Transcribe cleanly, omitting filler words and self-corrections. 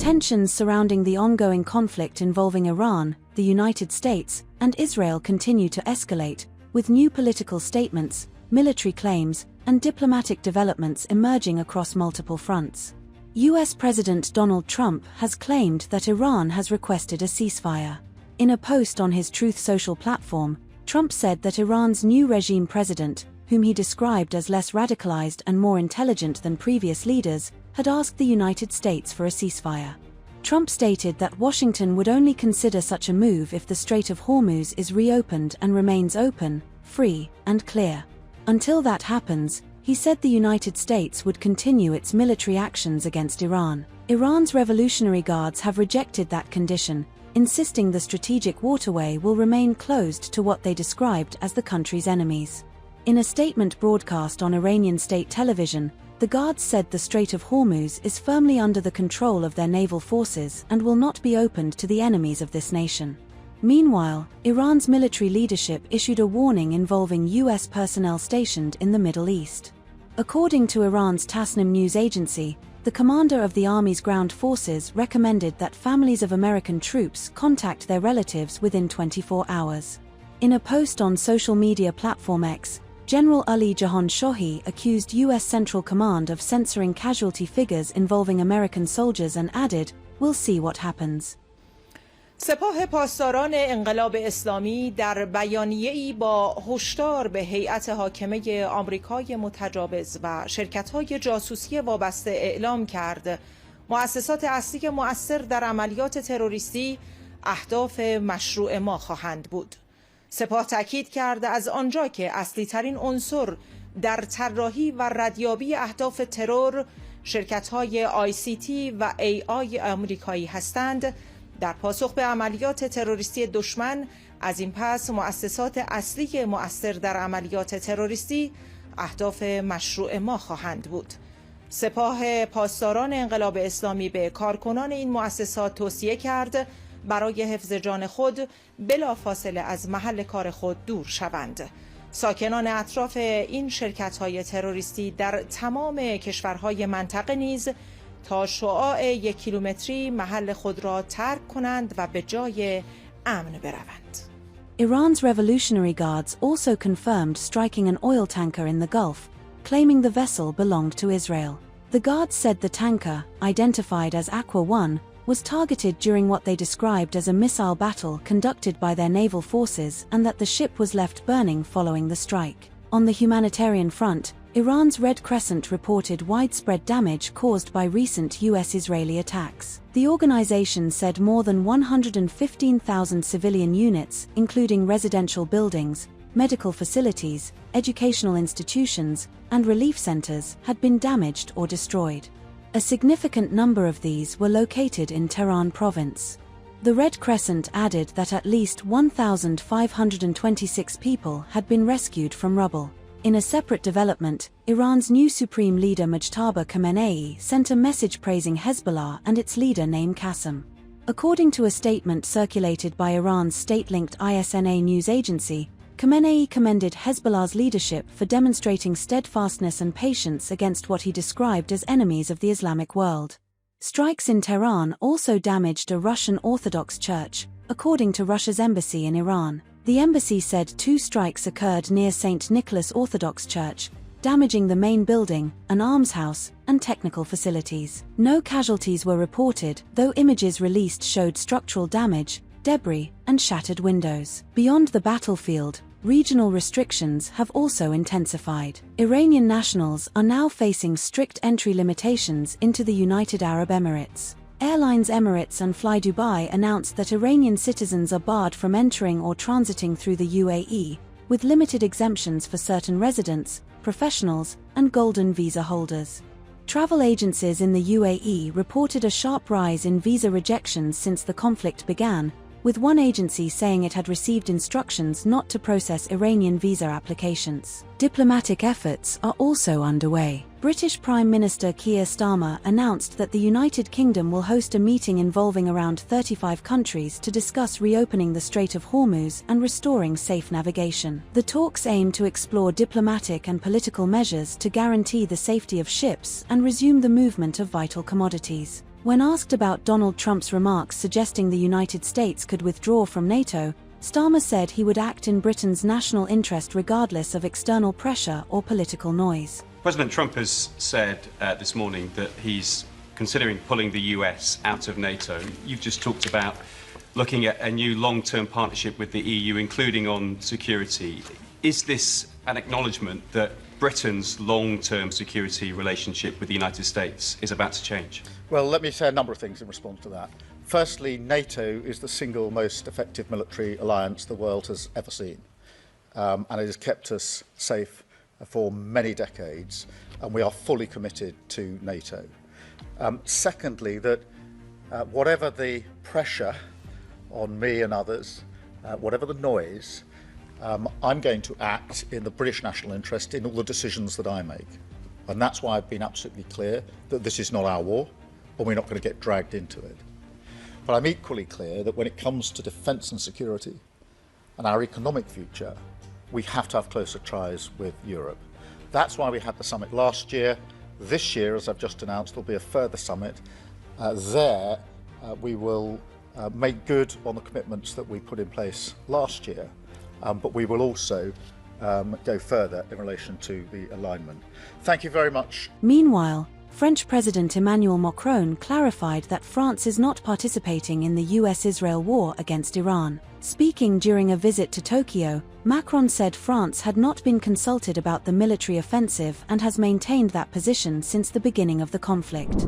Tensions surrounding the ongoing conflict involving Iran, the United States, and Israel continue to escalate, with new political statements, military claims, and diplomatic developments emerging across multiple fronts. US President Donald Trump has claimed that Iran has requested a ceasefire. In a post on his Truth Social platform, Trump said that Iran's new regime president, whom he described as less radicalized and more intelligent than previous leaders, had asked the United States for a ceasefire. Trump stated that Washington would only consider such a move if the Strait of Hormuz is reopened and remains open, free, and clear. Until that happens, he said the United States would continue its military actions against Iran. Iran's Revolutionary Guards have rejected that condition, insisting the strategic waterway will remain closed to what they described as the country's enemies. In a statement broadcast on Iranian state television, the Guards said the Strait of Hormuz is firmly under the control of their naval forces and will not be opened to the enemies of this nation. Meanwhile, Iran's military leadership issued a warning involving US personnel stationed in the Middle East. According to Iran's Tasnim news agency, the commander of the Army's ground forces recommended that families of American troops contact their relatives within 24 hours. In a post on social media platform X, General Ali Jahan Shohi accused US Central Command of censoring casualty figures involving American soldiers and added, "We'll see what happens." سپاه پاسداران انقلاب اسلامی در بیانیه‌ای با هشدار به هیئت حاکمه آمریکای متجاوز و شرکت‌های جاسوسی وابسته اعلام کرد مؤسسات اصلی مؤثر در عملیات تروریستی اهداف مشروع ما خواهند بود. سپاه تاکید کرد از آنجا که اصلی ترین عنصر در طراحی و ردیابی اهداف ترور شرکت‌های ICT و AI آمریکایی هستند، در پاسخ به عملیات تروریستی دشمن از این پس مؤسسات اصلی مؤثر در عملیات تروریستی اهداف مشروع ما خواهند بود. سپاه پاسداران انقلاب اسلامی به کارکنان این مؤسسات توصیه کرد برای حفظ جان خود بلافاصله از محل کار خود دور شوند. ساکنان اطراف این شرکت‌های تروریستی در تمام کشورهای منطقه نیز تا شعاع 1 کیلومتری محل خود را ترک کنند و به جای امن بروند. Iran's Revolutionary Guards also confirmed striking an oil tanker in the Gulf, claiming the vessel belonged to Israel. The Guards said the tanker, identified as Aqua 1, was targeted during what they described as a missile battle conducted by their naval forces and that the ship was left burning following the strike. On the humanitarian front, Iran's Red Crescent reported widespread damage caused by recent US-Israeli attacks. The organization said more than 115,000 civilian units, including residential buildings, medical facilities, educational institutions, and relief centers, had been damaged or destroyed. A significant number of these were located in Tehran province. The Red Crescent added that at least 1,526 people had been rescued from rubble. In a separate development, Iran's new supreme leader Mujtaba Khamenei sent a message praising Hezbollah and its leader Naim Qassem. According to a statement circulated by Iran's state-linked ISNA news agency, Khamenei commended Hezbollah's leadership for demonstrating steadfastness and patience against what he described as enemies of the Islamic world. Strikes in Tehran also damaged a Russian Orthodox church, according to Russia's embassy in Iran. The embassy said 2 strikes occurred near St. Nicholas Orthodox Church, damaging the main building, an almshouse, and technical facilities. No casualties were reported, though images released showed structural damage, debris, and shattered windows. Beyond the battlefield, regional restrictions have also intensified. Iranian nationals are now facing strict entry limitations into the United Arab Emirates. Airlines Emirates and Fly Dubai announced that Iranian citizens are barred from entering or transiting through the UAE, with limited exemptions for certain residents, professionals, and golden visa holders. Travel agencies in the UAE reported a sharp rise in visa rejections since the conflict began, with one agency saying it had received instructions not to process Iranian visa applications. Diplomatic efforts are also underway. British Prime Minister Keir Starmer announced that the United Kingdom will host a meeting involving around 35 countries to discuss reopening the Strait of Hormuz and restoring safe navigation. The talks aim to explore diplomatic and political measures to guarantee the safety of ships and resume the movement of vital commodities. When asked about Donald Trump's remarks suggesting the United States could withdraw from NATO, Starmer said he would act in Britain's national interest regardless of external pressure or political noise. President Trump has said this morning that he's considering pulling the US out of NATO. You've just talked about looking at a new long-term partnership with the EU, including on security. Is this an acknowledgement that Britain's long-term security relationship with the United States is about to change? Well, let me say a number of things in response to that. Firstly, NATO is the single most effective military alliance the world has ever seen. And it has kept us safe for many decades, and we are fully committed to NATO. Secondly, that whatever the pressure on me and others, whatever the noise, I'm going to act in the British national interest in all the decisions that I make. And that's why I've been absolutely clear that this is not our war, and we're not going to get dragged into it. But I'm equally clear that when it comes to defence and security and our economic future, we have to have closer ties with Europe. That's why we had the summit last year. This year, as I've just announced, there'll be a further summit. We will make good on the commitments that we put in place last year, but we will also go further in relation to the alignment. Thank you very much. Meanwhile, French President Emmanuel Macron clarified that France is not participating in the US-Israel war against Iran. Speaking during a visit to Tokyo, Macron said France had not been consulted about the military offensive and has maintained that position since the beginning of the conflict.